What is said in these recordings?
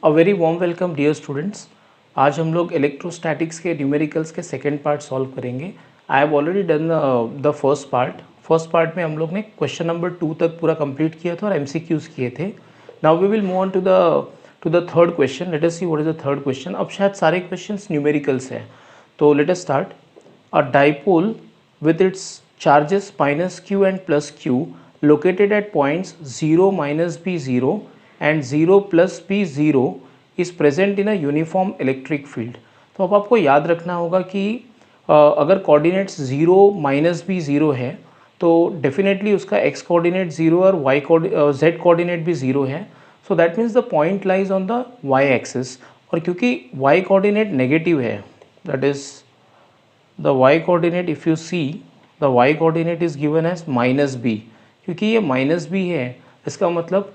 अ very warm welcome dear students. आज हम लोग इलेक्ट्रोस्टैटिक्स के न्यूमेरिकल्स के सेकेंड पार्ट सॉल्व करेंगे। I have already done the first part. First part में हम लोग ने क्वेश्चन नंबर 2 तक पूरा कंप्लीट किया था और एमसीक्यूज किए थे। Now we will move on to the third question. Let us see what is the third question. अब शायद सारे क्वेश्चंस न्यूमेरिकल्स हैं, तो let us start. A dipole with its charges minus q and plus q located at points 0 minus b 0 and 0 plus b 0 is present in a uniform electric field। तो अब आपको याद रखना होगा कि अगर कोऑर्डिनेट्स 0 माइनस बी 0 है तो डेफिनेटली उसका x कोऑर्डिनेट 0 और z कोऑर्डिनेट भी 0 है। So that means the point lies on the y axis. और क्योंकि y कोऑर्डिनेट नेगेटिव है, that is the y coordinate, if you see the y coordinate is given as minus b। क्योंकि ये minus b है, इसका मतलब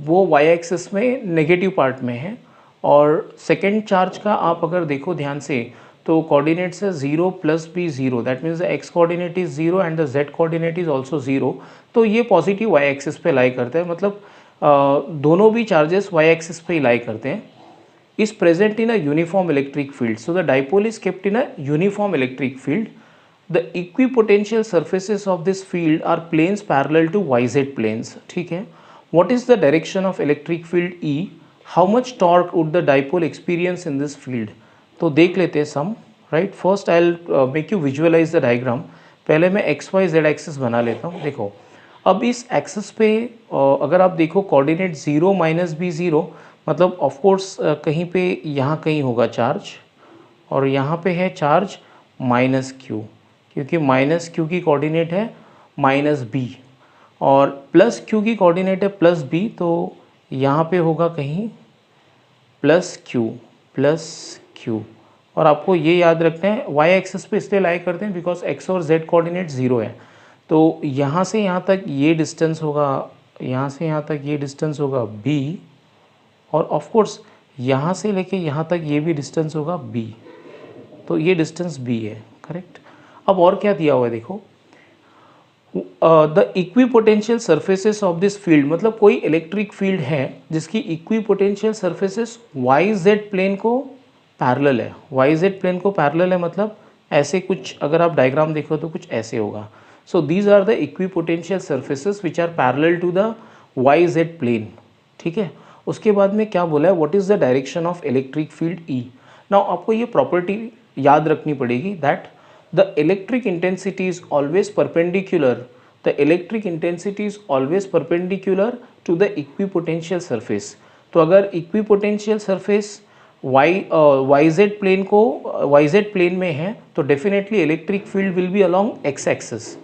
वो y axis में नेगेटिव पार्ट में है। और सेकेंड चार्ज का आप अगर देखो ध्यान से तो कोऑर्डिनेट्स है 0 plus b 0, that means the x coordinate is 0 and the z coordinate is also 0। तो ये पॉजिटिव y एक्सिस पे लाई करता है, मतलब दोनों भी चार्जेस y एक्सिस पे ही लाई करते हैं। is present in a uniform electric field. So the dipole is kept in a uniform electric field. The equipotential surfaces of this field are planes parallel to yz planes. ठीक है. What is the direction of electric field E? How much torque would the dipole experience in this field? तो देख लेते हैं sum, right. First I will make you visualize the diagram. पहले मैं x Y Z axis बना लेता हूँ। देखो अब इस एक्सिस पे अगर आप देखो कोऑर्डिनेट 0 माइनस बी 0, मतलब ऑफ कोर्स कहीं पे यहाँ कहीं होगा चार्ज, और यहाँ पे है चार्ज माइनस क्यू, क्योंकि माइनस क्यू की कोऑर्डिनेट है माइनस बी और प्लस क्यू की कोऑर्डिनेट है प्लस बी, तो यहाँ पे होगा कहीं प्लस क्यू। और आपको ये याद रखना है वाई एक्सिस पे इसलिए लाई करते हैं बिकॉज एक्स और जेड कोऑर्डिनेट 0 है। तो यहाँ से यहाँ तक ये डिस्टेंस होगा, यहाँ से यहाँ तक ये डिस्टेंस होगा b, और ऑफ कोर्स यहाँ से लेके यहाँ तक ये भी डिस्टेंस होगा b, तो ये डिस्टेंस b है, करेक्ट। अब और क्या दिया हुआ है देखो, the equipotential surfaces of this field, मतलब कोई इलेक्ट्रिक फील्ड है जिसकी equipotential surfaces Y Z plane को पैरेलल है। वाई जेड प्लेन को पैरेलल है मतलब ऐसे कुछ, अगर आप डायग्राम देखो तो कुछ ऐसे होगा। So these are the equipotential surfaces which are parallel to the Y Z plane, ठीक है। उसके बाद में क्या बोला है, what is the direction of electric field E. Now आपको ये प्रॉपर्टी याद रखनी पड़ेगी that the electric intensity is always perpendicular, the electric intensity is always perpendicular to the equipotential surface. तो अगर equipotential surface Y Z plane को Y Z plane में है तो definitely electric field will be along X axis.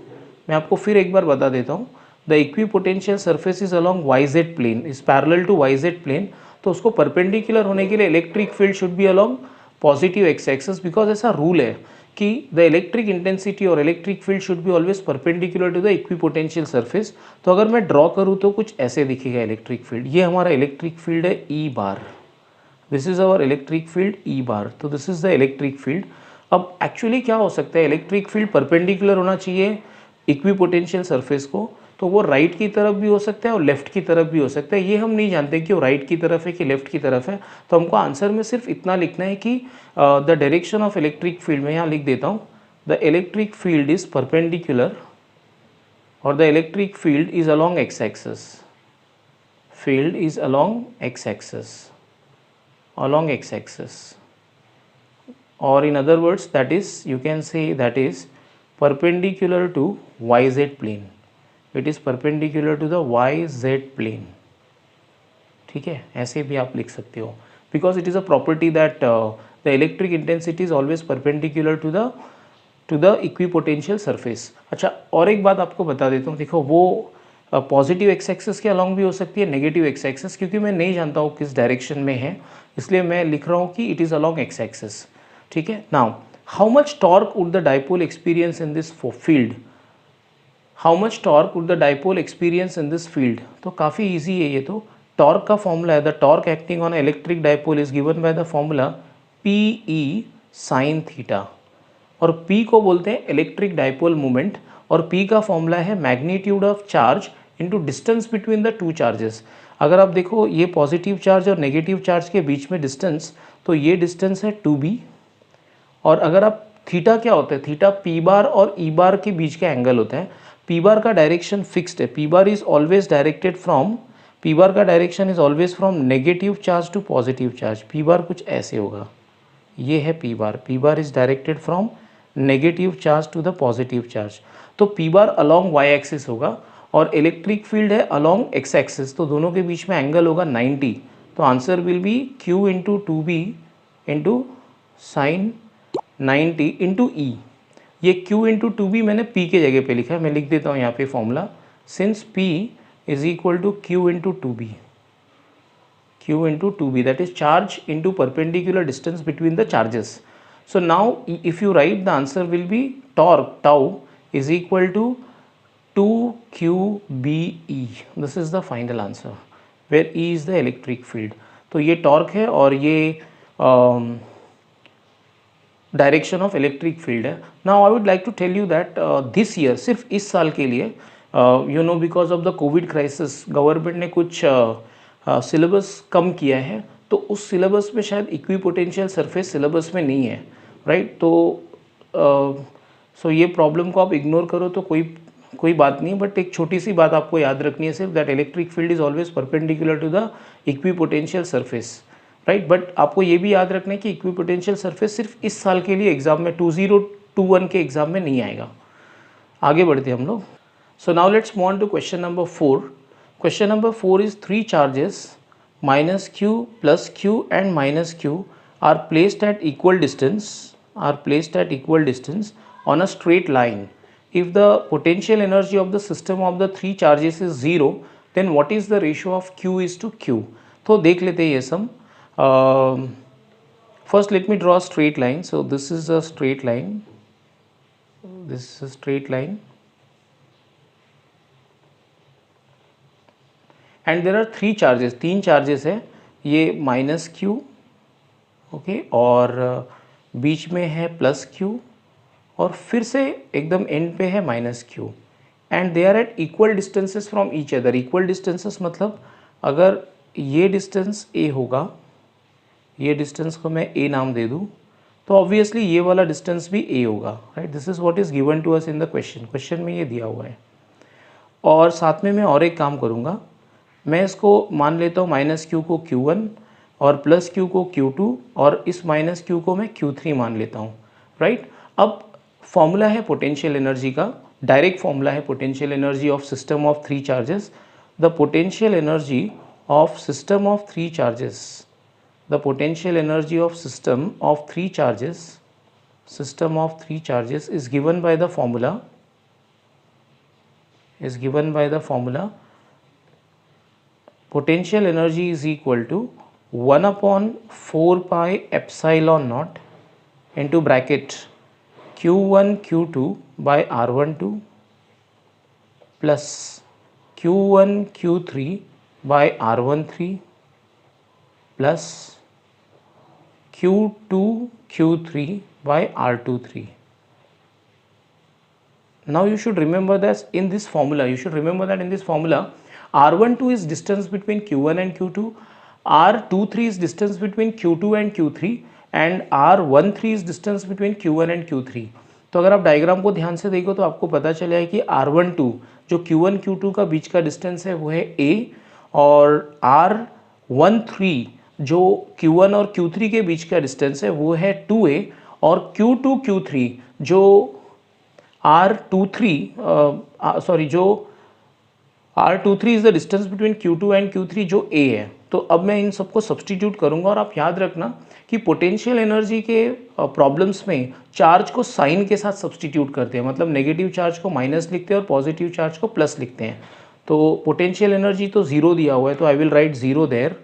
मैं आपको फिर एक बार बता देता हूँ, the equipotential surface is along Y Z plane, is parallel to Y Z plane, तो उसको परपेंडिकुलर होने के लिए electric field should be along positive X axis, because ऐसा रूल है कि द इलेक्ट्रिक इंटेंसिटी और electric field should be always perpendicular to the equipotential surface. तो अगर मैं ड्रॉ करूँ तो कुछ ऐसे दिखेगा इलेक्ट्रिक फील्ड। ये हमारा इलेक्ट्रिक फील्ड है E bar, this is our electric field E bar, तो this is the electric field. अब एक्चुअली क्या हो सकता है, इलेक्ट्रिक फील्ड परपेंडिकुलर होना चाहिए इक्विपोटेंशियल सरफेस को, तो वो राइट की तरफ भी हो सकता है और लेफ्ट की तरफ भी हो सकता है। ये हम नहीं जानते कि वो राइट की तरफ है कि लेफ्ट की तरफ है, तो हमको आंसर में सिर्फ इतना लिखना है कि the direction of electric field, में यहाँ लिख देता हूँ the electric field is perpendicular और the electric field is along X axis, field is along X axis, along x-axis, or in other words that is, you can say that is perpendicular to yz plane, it is perpendicular to the yz plane, ठीक है। ऐसे भी आप लिख सकते हो because it is a property that the electric intensity is always perpendicular to the equipotential surface। अच्छा, और एक बात आपको बता देता हूँ, देखो वो पॉजिटिव एक्स एक्सिस के अलॉन्ग भी हो सकती है नेगेटिव एक्स एक्सिस, क्योंकि मैं नहीं जानता हूँ किस डायरेक्शन में है, इसलिए मैं लिख रहा हूँ कि it is along X axis, ठीक है। Now how much torque would the dipole experience in this field, how much torque would the dipole experience in this field, तो काफ़ी ईजी है ये। तो टॉर्क का फॉर्मूला है, the torque acting on electric dipole is given by the formula P E sine theta, और P को बोलते हैं इलेक्ट्रिक डाइपोल मोमेंट, और P का फॉर्मूला है magnitude of charge into distance between the two charges. अगर आप देखो ये पॉजिटिव चार्ज और नेगेटिव चार्ज के बीच में डिस्टेंस, तो ये डिस्टेंस है 2b। और अगर आप थीटा क्या होता है, थीटा पी बार और ई बार के बीच का एंगल होता है। पी बार का डायरेक्शन फिक्स्ड है, P bar is always directed from, P bar का direction is always from negative charge to positive charge. P bar कुछ ऐसे होगा, ये है P bar, P bar is directed from negative charge to the positive charge. तो P bar along Y axis होगा और electric field है along X axis, तो दोनों के बीच में एंगल होगा 90। तो answer will be q into 2b into sine 90 into E. ये q इंटू 2b मैंने p के जगह पे लिखा है, मैं लिख देता हूँ यहाँ पे formula, since p is equal to q into 2b, q into 2b, that is charge into perpendicular distance between the charges. So now if you write, the answer will be torque tau is equal to 2qbe. This is the final answer where E is the electric field. तो ये torque है और ये direction of electric field है। Now I would like to tell you that this year, सिर्फ इस साल के लिए, you know because of the COVID crisis government ने कुछ सिलेबस कम किया है, तो उस सिलेबस में शायद इक्विपोटेंशियल सरफेस सिलेबस में नहीं है, राइट। तो सो ये प्रॉब्लम को आप इग्नोर करो तो कोई बात नहीं, बट एक छोटी सी बात आपको याद रखनी है सिर्फ, that electric field is always perpendicular to the equipotential surface, right. But आपको ये भी याद रखना है कि इक्विपोटेंशियल सरफेस सिर्फ इस साल के लिए एग्जाम में 2021 के एग्जाम में नहीं आएगा। आगे बढ़ते हम लोग। So now let's move on to question number 4। Question number 4 is 3 charges minus q plus q and minus q are placed at equal distance on a straight line. If the potential energy of the system of the 3 charges is 0, then what is the ratio of q is to q? तो देख लेते हैं ये सम। First let me draw a straight line. So this is a straight line, this is a straight line, and there are 3 charges, 3 charges है, ये minus Q, okay, और बीच में है प्लस क्यू, और फिर से एकदम एंड पे है minus Q, and they are at equal distances from each other. Equal distances मतलब अगर ये डिस्टेंस ए होगा, ये डिस्टेंस को मैं ए नाम दे दूँ, तो ऑब्वियसली ये वाला डिस्टेंस भी ए होगा, right. This is what is given to us in the question में ये दिया हुआ है। और साथ में मैं और एक काम करूँगा, मैं इसको मान लेता हूँ माइनस क्यू को Q1 और प्लस क्यू को Q2 और इस माइनस क्यू को मैं Q3 मान लेता हूँ, राइट। अब फॉर्मूला है पोटेंशियल एनर्जी का, डायरेक्ट फॉर्मूला है potential energy of system of 3 charges. The potential energy of system of 3 charges, the potential energy of system of 3 charges is given by the formula, potential energy is equal to 1 upon 4 pi epsilon naught into bracket q1 q2 by r12 plus q1 q3 by r13 plus q2 q3 by r23. Now you should remember that in this formula, R12 is distance between Q1 and Q2, R23 is distance between Q2 and Q3, and R13 is distance between Q1 and Q3. तो अगर आप diagram को ध्यान से देखो तो आपको पता चला है कि R12 जो Q1 Q2 का बीच का डिस्टेंस है वो है A, और R13 जो Q1 और Q3 के बीच का डिस्टेंस है वो है 2A, और Q2 Q3 जो R23 is the distance between Q2 and Q3 जो A है। तो अब मैं इन सबको सब्सटीट्यूट करूंगा, और आप याद रखना कि पोटेंशियल एनर्जी के प्रॉब्लम्स में चार्ज को साइन के साथ सब्सटीट्यूट करते हैं, मतलब नेगेटिव चार्ज को माइनस लिखते हैं और पॉजिटिव चार्ज को प्लस लिखते हैं। तो पोटेंशियल एनर्जी तो 0 दिया हुआ है, तो I will write 0 there,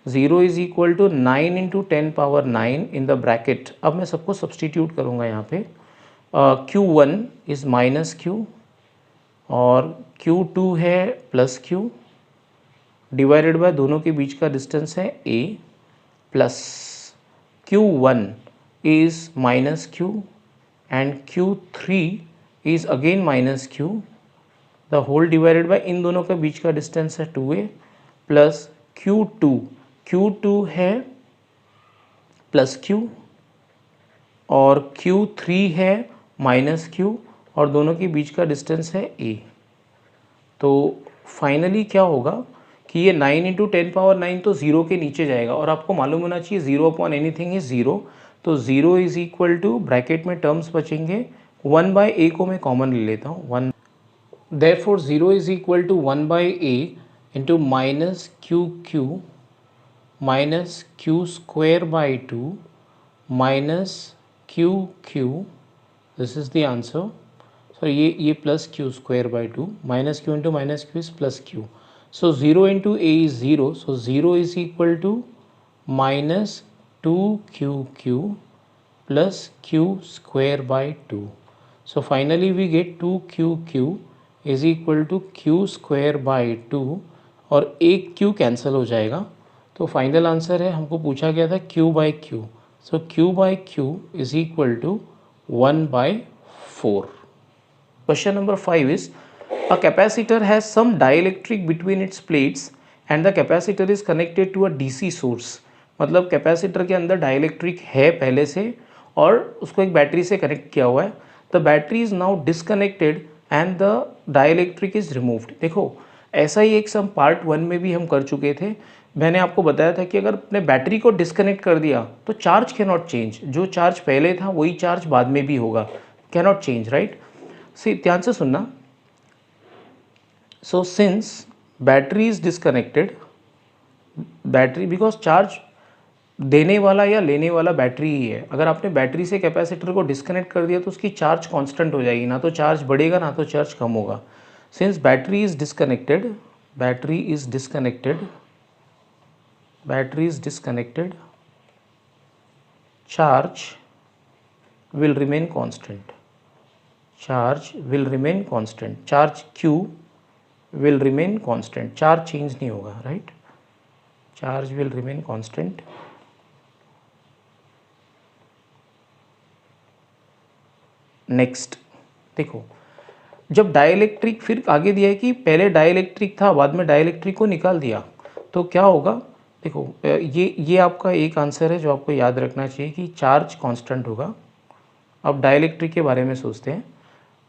0 is equal to 9 into 10 power 9 in the bracket. अब मैं सबको सब्सटीट्यूट करूँगा यहाँ पे। Q1 इज माइनस क्यू और Q2 है प्लस क्यू, डिवाइडेड बाय दोनों के बीच का डिस्टेंस है A, plus Q1 is minus Q and Q3 is again minus Q, the whole divided by इन दोनों के बीच का डिस्टेंस है 2A, प्लस Q2, Q2 है प्लस Q और Q3 है माइनस Q और दोनों के बीच का डिस्टेंस है A। तो फाइनली क्या होगा कि ये 9 इंटू 10⁹ तो ज़ीरो के नीचे जाएगा और आपको मालूम होना चाहिए zero upon anything is zero. तो zero is equal to bracket में टर्म्स बचेंगे 1/a को मैं कॉमन ले लेता हूँ 1, therefore zero is equal to 1/a into minus QQ minus Q²/2 minus QQ, this is the answer. So ये plus Q²/2 minus Q into minus Q is plus Q। So 0 into a is 0, so 0 is equal to minus 2QQ plus Q²/2। So finally we get 2QQ is equal to Q²/2 और एक Q cancel हो जाएगा। तो final answer है, हमको पूछा गया था Q/Q, so Q/Q is equal to 1/4। Question number 5 is, a capacitor has some dielectric between its plates and the capacitor is connected to a DC source। मतलब कैपेसिटर के अंदर डाइलेक्ट्रिक है पहले से और उसको एक बैटरी से कनेक्ट किया हुआ है। The battery is now disconnected and the dielectric is removed. देखो ऐसा ही एक सम पार्ट 1 में भी हम कर चुके थे। मैंने आपको बताया था कि अगर अपने बैटरी को डिसकनेक्ट कर दिया तो चार्ज कैन नॉट चेंज, जो चार्ज पहले था वही चार्ज बाद में भी होगा, कैन नॉट चेंज, राइट। ध्यान से सुनना। So since battery is disconnected, battery because charge देने वाला या लेने वाला बैटरी ही है। अगर आपने बैटरी से कैपेसिटर को डिस्कनेक्ट कर दिया तो उसकी चार्ज कांस्टेंट हो जाएगी, ना तो चार्ज बढ़ेगा ना तो चार्ज कम होगा। Since battery is disconnected, battery is disconnected, battery is disconnected, charge will remain constant, charge will remain constant, charge Q will remain constant, charge change नहीं होगा, right, charge will remain constant. Next देखो, जब dielectric, फिर आगे दिया है कि पहले डाइलेक्ट्रिक था बाद में डाइलेक्ट्रिक को निकाल दिया तो क्या होगा। देखो ये आपका एक आंसर है जो आपको याद रखना चाहिए कि चार्ज कांस्टेंट होगा। अब डाइलेक्ट्रिक के बारे में सोचते हैं।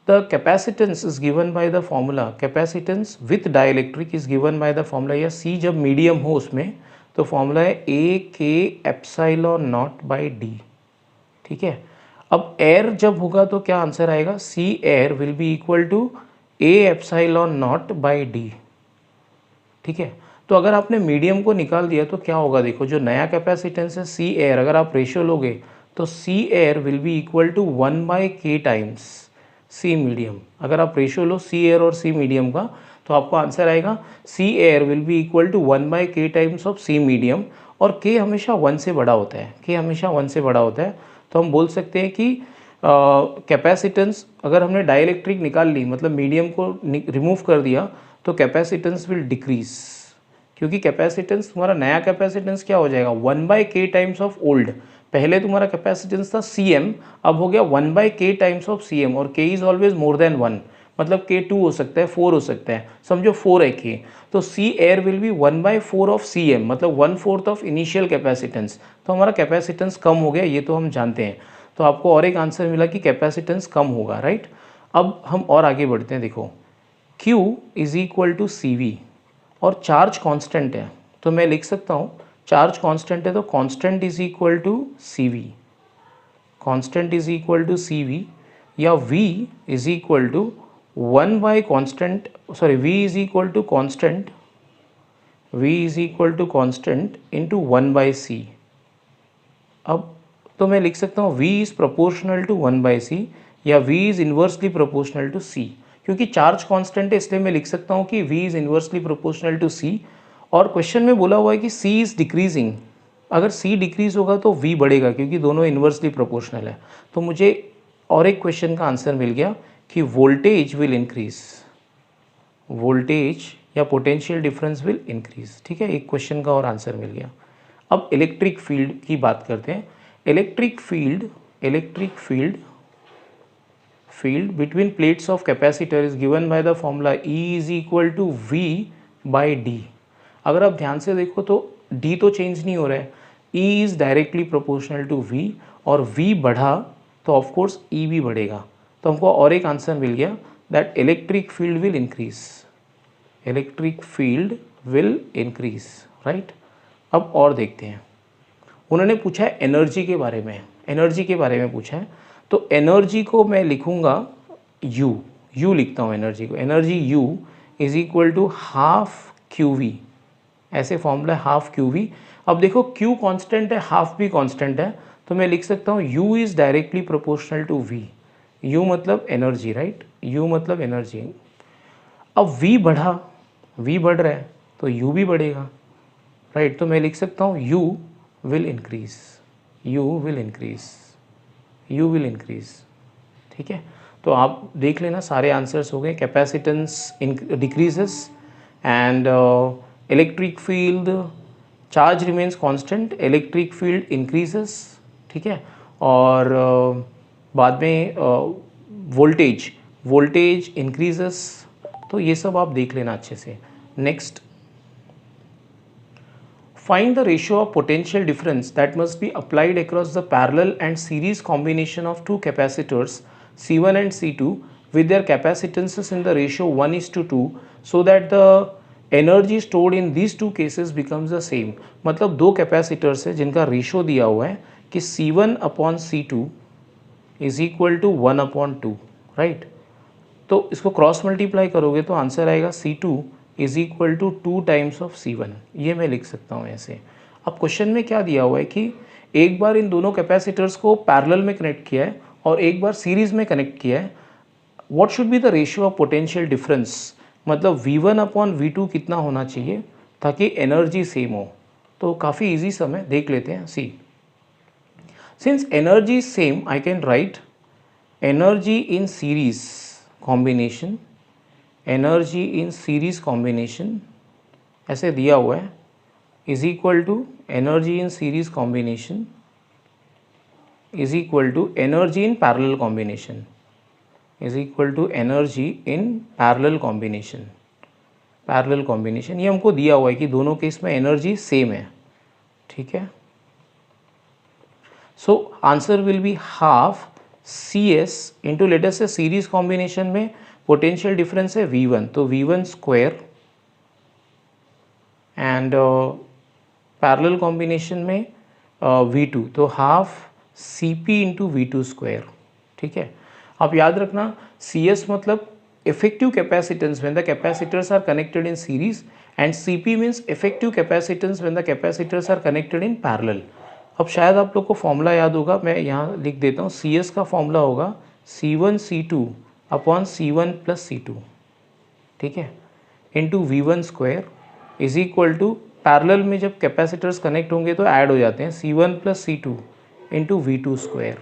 The capacitance is given by the formula, capacitance with dielectric is given by the formula, या C जब मीडियम हो उसमें तो फॉर्मूला है A/K∈0/D, ठीक है। अब एयर जब होगा तो क्या आंसर आएगा, C air will be equal to A∈0/D, ठीक है। तो अगर आपने मीडियम को निकाल दिया तो क्या होगा, देखो जो नया कैपेसिटेंस है C एयर, अगर आप रेशियो लोगे तो C air will be equal to 1/K times C medium. अगर आप रेशियो लो C एयर और C मीडियम का तो आपको आंसर आएगा C air will be equal to 1/K times of C medium, और K हमेशा 1 से बड़ा होता है, K हमेशा 1 से बड़ा होता है। तो हम बोल सकते हैं कि कैपेसिटेंस अगर हमने डाइलेक्ट्रिक निकाल ली, मतलब मीडियम को रिमूव कर दिया, तो कैपेसिटेंस विल डिक्रीज, क्योंकि कैपेसिटेंस तुम्हारा नया कैपेसिटेंस क्या हो जाएगा 1/K टाइम्स ऑफ ओल्ड। पहले तुम्हारा कैपेसिटेंस था Cm, अब हो गया 1/K टाइम्स ऑफ Cm, और K is always more than 1, मतलब K 2 हो सकता है, 4 हो सकता है, समझो 4 है K। तो C air will B 1/4 of Cm, मतलब 1/4 ऑफ इनिशियल कैपेसिटेंस। तो हमारा कैपेसिटेंस कम हो गया, ये तो हम जानते हैं। तो आपको और एक आंसर मिला कि कैपेसिटेंस कम होगा, राइट। अब हम और आगे बढ़ते हैं। देखो Q is equal to CV और चार्ज कांस्टेंट है, तो मैं लिख सकता हूँ चार्ज कांस्टेंट है तो constant is equal to CV, constant is equal to CV, या V इज इक्वल टू 1/कांस्टेंट, sorry V is equal to constant, V is equal to constant into 1/C। अब तो मैं लिख सकता हूँ V is proportional to 1/C या V is inversely proportional to C, क्योंकि चार्ज कांस्टेंट है इसलिए मैं लिख सकता हूँ कि V is inversely proportional to C। और क्वेश्चन में बोला हुआ है कि C इज डिक्रीजिंग, अगर C डिक्रीज होगा तो V बढ़ेगा, क्योंकि दोनों इन्वर्सली प्रोपोर्शनल है। तो मुझे और एक क्वेश्चन का आंसर मिल गया कि वोल्टेज विल इंक्रीज, वोल्टेज या पोटेंशियल डिफरेंस विल इंक्रीज, ठीक है। एक क्वेश्चन का और आंसर मिल गया। अब इलेक्ट्रिक फील्ड की बात करते हैं। Electric field between plates of capacitor is given by the formula E is equal to V by D। अगर आप ध्यान से देखो तो डी तो चेंज नहीं हो रहा है, E is directly proportional to V, और वी बढ़ा तो ऑफकोर्स ई भी बढ़ेगा। तो हमको और एक आंसर मिल गया that electric field will increase, electric field will increase, right. अब और देखते हैं, उन्होंने पूछा है एनर्जी के बारे में, एनर्जी के बारे में पूछा है। तो एनर्जी को मैं लिखूंगा यू लिखता हूँ एनर्जी को, energy U is equal to half Q V, ऐसे फॉर्मूला है हाफ क्यू वी। अब देखो क्यू कांस्टेंट है, हाफ भी कांस्टेंट है, तो मैं लिख सकता हूँ U is directly proportional to V, U मतलब एनर्जी, राइट, यू मतलब एनर्जी। अब वी बढ़ा, वी बढ़ रहा है तो यू भी बढ़ेगा, राइट, तो मैं लिख सकता हूँ you will increase, you will increase, you will increase, ठीक है। तो आप देख लेना सारे आंसर्स हो गए, capacitance decreases and electric field, charge remains constant, electric field increases, ठीक है। और बाद में वोल्टेज, वोल्टेज इंक्रीजेस, तो ये सब आप देख लेना अच्छे से। Next, find the ratio of potential difference that must be applied across the parallel and series combination of two capacitors C1 and C2 with their capacitances in the ratio 1:2 so that the energy stored in these two cases becomes the same। मतलब दो capacitors है जिनका ratio दिया हुआ है कि C1/C2 is equal to 1/2, right. तो इसको क्रॉस मल्टीप्लाई करोगे तो आंसर आएगा C2 is equal to 2 times of C1, ये मैं लिख सकता हूँ ऐसे। अब क्वेश्चन में क्या दिया हुआ है कि एक बार इन दोनों कैपेसिटर्स को पैरेलल में कनेक्ट किया है और एक बार सीरीज में कनेक्ट किया है, what should be the ratio of potential difference, मतलब V1/V2 कितना होना चाहिए ताकि एनर्जी सेम हो। तो काफ़ी ईजी सम है, देख लेते हैं। See, since energy is same I can write energy in series combination, energy in series combination ऐसे दिया हुआ है is equal to energy in series combination is equal to energy in parallel combination, is equal to energy in parallel combination, parallel combination ये हमको दिया हुआ है कि दोनों केस में एनर्जी सेम है, ठीक है। So answer will be half CS into let us से सीरीज कॉम्बिनेशन में पोटेंशियल डिफरेंस है V1, तो V1 square, and parallel combination में V2, तो half CP into V2 square, ठीक है। आप याद रखना CS मतलब effective capacitance when the capacitors are connected in series and CP means effective capacitance when the capacitors are connected in parallel। अब शायद आप लोग को फॉर्मूला याद होगा, मैं यहाँ लिख देता हूँ। CS का फॉर्मूला होगा C1C2/C1+C2, ठीक है, into V1 square is equal to, parallel में जब कैपेसिटर्स कनेक्ट होंगे तो ऐड हो जाते हैं, C1+C2 इंटू V2 स्क्वायर।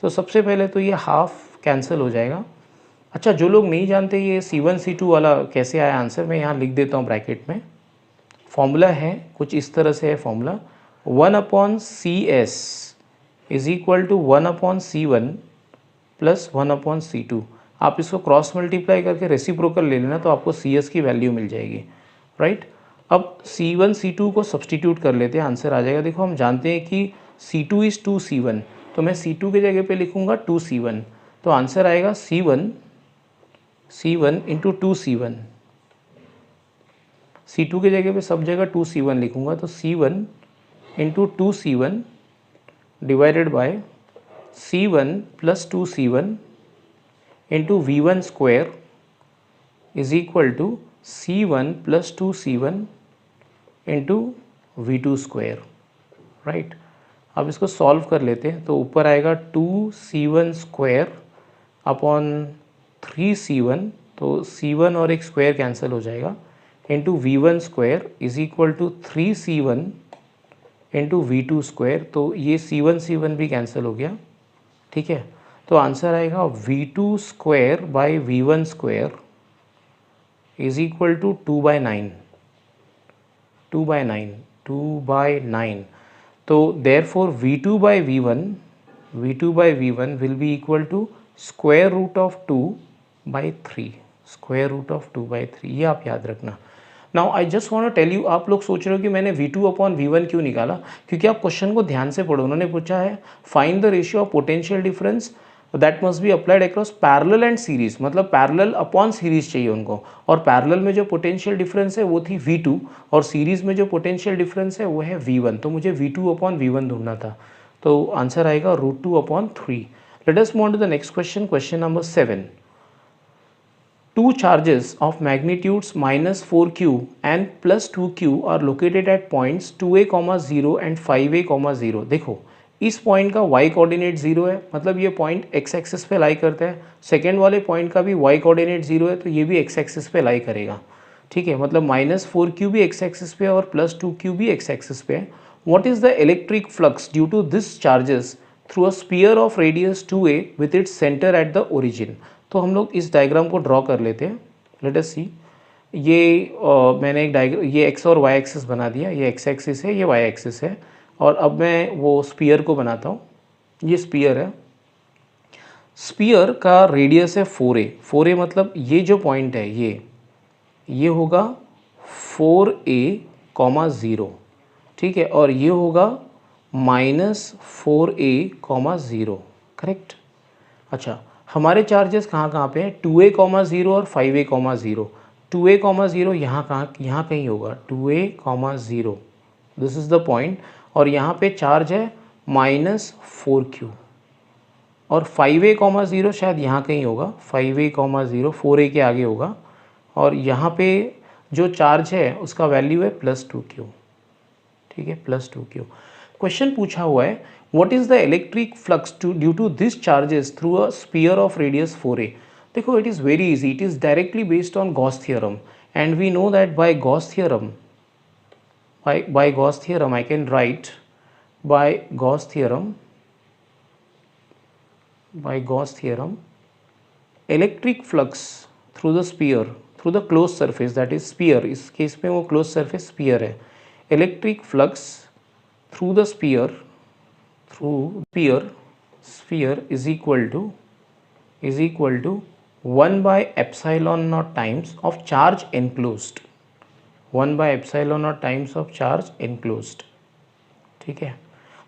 तो सबसे पहले तो ये हाफ कैंसिल हो जाएगा। अच्छा, जो लोग नहीं जानते ये C1C2 वाला कैसे आया आंसर, मैं यहाँ लिख देता हूँ ब्रैकेट में। फॉर्मूला है कुछ इस तरह से है formula, 1/CS is equal to 1/C1 plus 1/C2। आप इसको क्रॉस मल्टीप्लाई करके रेसिप्रोकल ले लेना तो आपको CS की वैल्यू मिल जाएगी, राइट। अब C1 C2 को सब्सटीट्यूट कर लेते हैं, आंसर आ जाएगा। देखो हम जानते हैं कि C2 इज़ 2C1, तो मैं C2 के जगह पे लिखूँगा 2C1, तो आंसर आएगा C1 इंटू 2C1, C2 के जगह पे सब जगह 2C1 लिखूँगा, तो C1 into 2C1 divided by C1 plus 2C1 into V1 square is equal to C1 plus 2C1 into V2 square, right. अब इसको सॉल्व कर लेते हैं, तो ऊपर आएगा 2C1 स्क्वायर अपॉन 3C1, तो C1 और एक स्क्वायर कैंसिल हो जाएगा, into V1 square is equal to 3C1 into V2 square, तो ये C1 भी कैंसिल हो गया, ठीक है। तो आंसर आएगा V2 square by V1 square is equal to 2/9, 2/9। तो therefore V2 by V1 will be equal to square root of 2/3, square root of 2/3, ये आप याद रखना। Now I just want to tell you, आप लोग सोच रहे हो कि मैंने V2 अपॉन V1 क्यों निकाला, क्योंकि आप क्वेश्चन को ध्यान से पढ़ो। उन्होंने पूछा है find the ratio of potential difference that must be applied across parallel and series, मतलब पैरेलल अपॉन सीरीज चाहिए उनको। और पैरेलल में जो पोटेंशियल डिफरेंस है वो थी V2 और सीरीज में जो पोटेंशियल डिफरेंस है वो है V1। तो मुझे V2 अपॉन V1 ढूंढना था, तो आंसर आएगा √2 upon 3। Let us move on to the next question, question number 7। Two charges of magnitudes -4q and +2q are located at points 2a, 0 and 5a, 0। देखो इस पॉइंट का y coordinate 0 है, मतलब ये पॉइंट x एक्सिस पे लाई करता है। Second वाले पॉइंट का भी y कोऑर्डिनेट 0 है, तो ये भी x एक्सिस पे लाई करेगा। ठीक है, मतलब -4q भी x एक्सिस पे और +2q भी x एक्सिस पे है। What is the electric flux due to this charges through a sphere of radius 2a with its centre at the origin. तो हम लोग इस डायग्राम को ड्रॉ कर लेते हैं। लेट अस सी, ये मैंने एक डायग्राम, ये x और y एक्सिस बना दिया, ये x एक्सिस है, ये y एक्सिस है। और अब मैं वो स्फीयर को बनाता हूँ। ये स्फीयर है, स्फीयर का रेडियस है 4a। 4a मतलब ये जो पॉइंट है ये होगा 4a, 0। ठीक है, और ये होगा -4a, 0। करेक्ट। अच्छा, हमारे चार्जेस कहाँ कहाँ पे हैं, 2a, 0 और 5a, 0। 2a, 0 यहाँ कहीं होगा, 2a, 0, this is the point. और यहाँ पे चार्ज है -4q। और 5a, 0 शायद यहाँ कहीं होगा, 5a, 0 4a के आगे होगा। और यहाँ पे जो चार्ज है उसका वैल्यू है +2q। ठीक है, +2q। क्वेश्चन पूछा हुआ है what is the electric flux due to this charges through a sphere of radius 4a। देखो it is very easy, it is directly based on Gauss theorem and we know that by Gauss theorem, by Gauss theorem I can write, by Gauss theorem electric flux through the sphere, through the closed surface, that is sphere, इस case में वो closed surface sphere है। electric flux through the sphere is equal to 1 by epsilon naught times of charge enclosed, 1 by epsilon naught times of charge enclosed। ठीक है,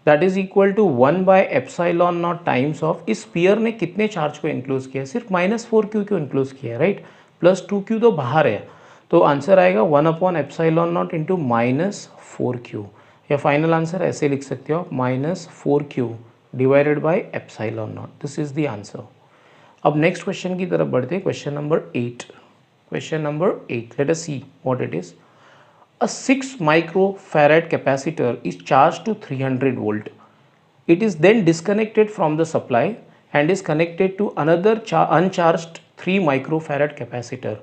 that is equal to 1 by epsilon naught times of, इस sphere ने कितने charge को enclose किया है, सिर्फ -4q को इंक्लोज किया है, राइट। +2q तो बाहर है, तो आंसर आएगा 1 upon epsilon not into -4q। या फाइनल आंसर ऐसे लिख सकते हो आप, -4q divided by epsilon not, this is the answer. अब नेक्स्ट क्वेश्चन की तरफ बढ़ते हैं, question number 8। Question number 8, late us see what it is. A 6 microfarad capacitor is charged to 300 volt. It is then disconnected from the supply and is connected to another uncharged 3 microfarad capacitor.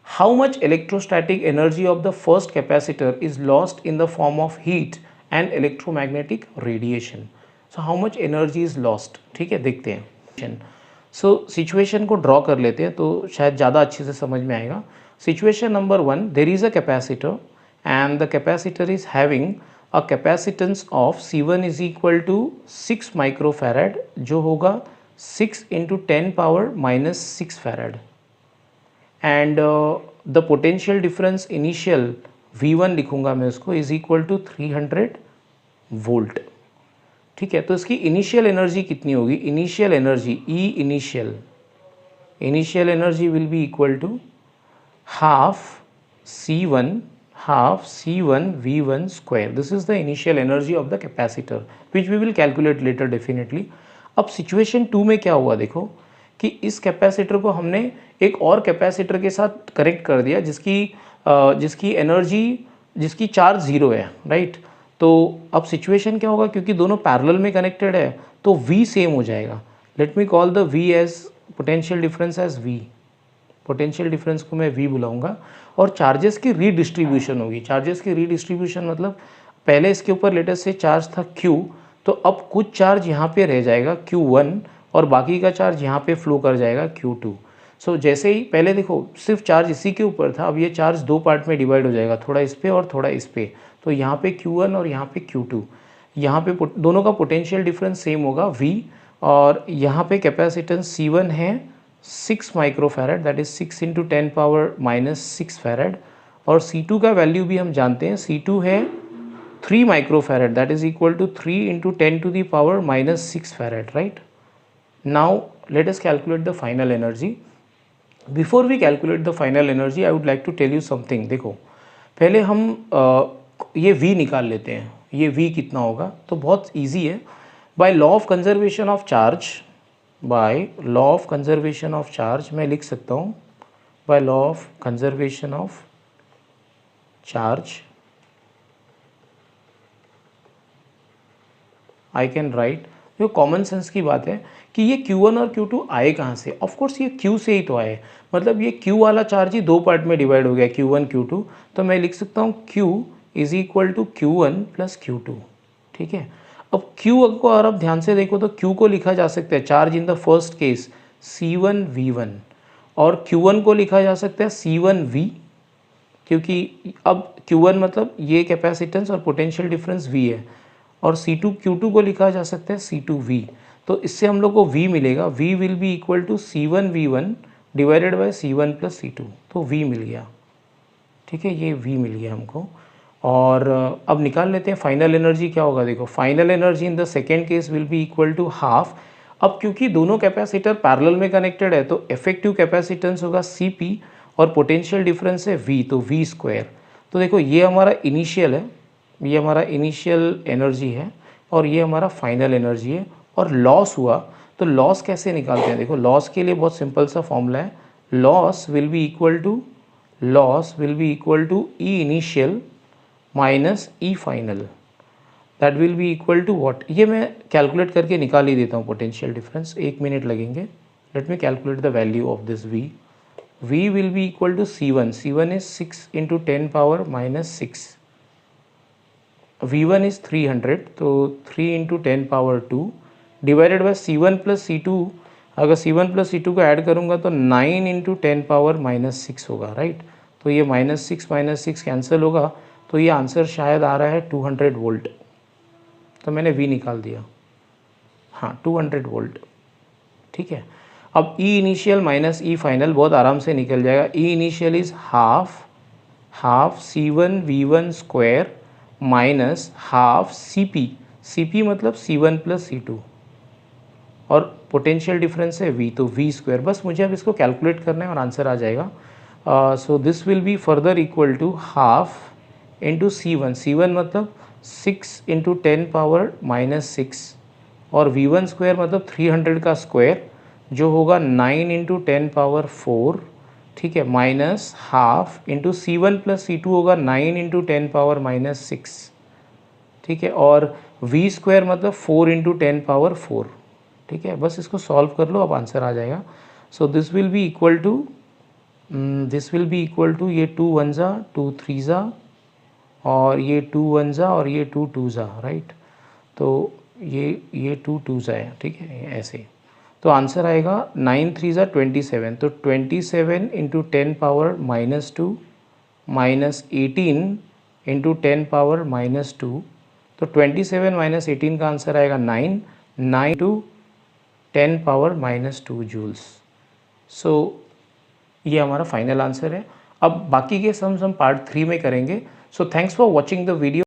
How much electrostatic energy of the first capacitor is lost in the form of heat and electromagnetic radiation? So how much energy is lost? ठीक है, देखते हैं। So situation को draw कर लेते हैं तो शायद ज़्यादा अच्छे से समझ में आएगा। Situation number 1, there is a capacitor and the capacitor is having a capacitance of C1 is equal to 6 microfarad, जो होगा 6 into 10 power minus 6 farad, and the potential difference initial V1 लिखूंगा मैं उसको is equal to 300 volt। ठीक है, तो इसकी initial energy कितनी होगी, initial energy E initial energy will be equal to half C1 V1 square. This is the initial energy of the capacitor which we will calculate later definitely. अब situation 2 में क्या हुआ, देखो कि इस कैपेसिटर को हमने एक और कैपेसिटर के साथ कनेक्ट कर दिया जिसकी एनर्जी, जिसकी चार्ज 0 है, राइट। तो अब सिचुएशन क्या होगा, क्योंकि दोनों पैरेलल में कनेक्टेड है तो V सेम हो जाएगा। Let me call the V as potential difference as V, potential difference को मैं V बुलाऊंगा। और चार्जेस की रीडिस्ट्रीब्यूशन होगी। चार्जेस की रीडिस्ट्रीब्यूशन मतलब पहले इसके ऊपर लेटेस्ट से चार्ज था Q, तो अब कुछ चार्ज यहाँ पे रह जाएगा Q1 और बाकी का चार्ज यहाँ पे फ्लो कर जाएगा Q2। सो जैसे ही पहले देखो सिर्फ चार्ज इसी के ऊपर था, अब ये चार्ज दो पार्ट में डिवाइड हो जाएगा, थोड़ा इस पे और थोड़ा इस पे। तो यहाँ पे Q1 और यहाँ पे Q2, यहाँ पे दोनों का पोटेंशियल डिफरेंस सेम होगा V। और यहाँ पे कैपेसिटेंस C1 है 6 microfarad, that is 6 into 10 power minus 6 farad, और C2 का वैल्यू भी हम जानते हैं, C2 है 3 microfarad, that is equal to 3 into 10⁻⁻6 farad, right. Now let us calculate the final energy. Before we calculate the final energy I would like to tell you something. देखो पहले हम ये V निकाल लेते हैं. ये V कितना होगा, तो बहुत ईजी है. By law of conservation of charge, by law of conservation of charge मैं लिख सकता हूँ, by law of conservation of charge I can right. जो कॉमन सेंस की बात है कि ये Q1 और Q2 आए कहाँ से. ऑफ कोर्स ये Q से ही तो आए, मतलब ये Q वाला चार्ज ही दो पार्ट में डिवाइड हो गया, Q1 Q2. तो मैं लिख सकता हूँ Q is equal to Q1 plus Q2. ठीक है. अब Q को अगर आप ध्यान से देखो तो Q को लिखा जा सकता है charge in the first case C1V1, और Q1 को लिखा जा सकता है C1V, क्योंकि अब Q1 मतलब ये कैपेसिटेंस और पोटेंशियल डिफरेंस V है, और C2 Q2 को लिखा जा सकता है C2V. तो इससे हम लोग को V मिलेगा, V will be equal to C1V1 divided by C1 plus C2. तो V मिल गया. ठीक है, ये V मिल गया हमको. और अब निकाल लेते हैं फाइनल एनर्जी क्या होगा. देखो final energy in the second case will be equal to half. अब क्योंकि दोनों कैपेसिटर पैरेलल में कनेक्टेड है तो इफेक्टिव कैपेसिटेंस होगा Cp और पोटेंशियल डिफरेंस है V, तो V स्क्वायर. तो देखो ये हमारा इनिशियल है, ये हमारा इनिशियल एनर्जी है, और ये हमारा फाइनल एनर्जी है. और लॉस हुआ तो लॉस कैसे निकालते हैं. देखो लॉस के लिए बहुत सिंपल सा फॉर्मूला है. Loss will be equal to E initial minus E final, that will be equal to what. ये मैं कैलकुलेट करके निकाल ही देता हूँ पोटेंशियल डिफरेंस, 1 मिनट लगेंगे. Let me calculate the value of this V. V will be equal to C1. C1 is 6 into 10⁻⁻6. V1 is 300, तो 3 into 10⁻2 divided by C1 plus C2. अगर C1 प्लस C2 को add करूँगा तो 9 into 10⁻⁻6 होगा, right. तो ये -6 cancel होगा, तो ये आंसर शायद आ रहा है 200 वोल्ट. तो मैंने V निकाल दिया, हाँ 200 वोल्ट. ठीक है. अब E initial minus E final बहुत आराम से निकल जाएगा. E initial is half C1V1 square minus half CP मतलब C1 प्लस C2, और पोटेंशियल डिफरेंस है V, तो V स्क्वायर. बस मुझे अब इसको कैलकुलेट करना है और आंसर आ जाएगा. So this will be further equal to half into C1 मतलब 6 इंटू 10⁻⁻6, और V1 स्क्वायर मतलब 300 का स्क्वायर जो होगा 9 इंटू 10⁻4. ठीक है, minus half into C1 plus C2 होगा 9 इंटू 10⁻⁻6. ठीक है, और V स्क्वायर मतलब 4 इंटू 10⁻4. ठीक है, बस इसको सॉल्व कर लो, अब आंसर आ जाएगा. So this will be equal to ये 2 1 जा 2 3 जा, और ये 2 1 जा और ये 2 2 जा, राइट. तो ये 2 2 जा है. ठीक है, ऐसे. तो आंसर आएगा 9 3 जा 27. तो 27 इंटू 10⁻⁻2 माइनस 18 इंटू 10⁻⁻2. तो 27 माइनस 18 का आंसर आएगा 9 टू 10⁻⁻2 जूल्स. सो ये हमारा फाइनल आंसर है. अब बाकी के सम्स हम पार्ट 3 में करेंगे. So thanks for watching the video.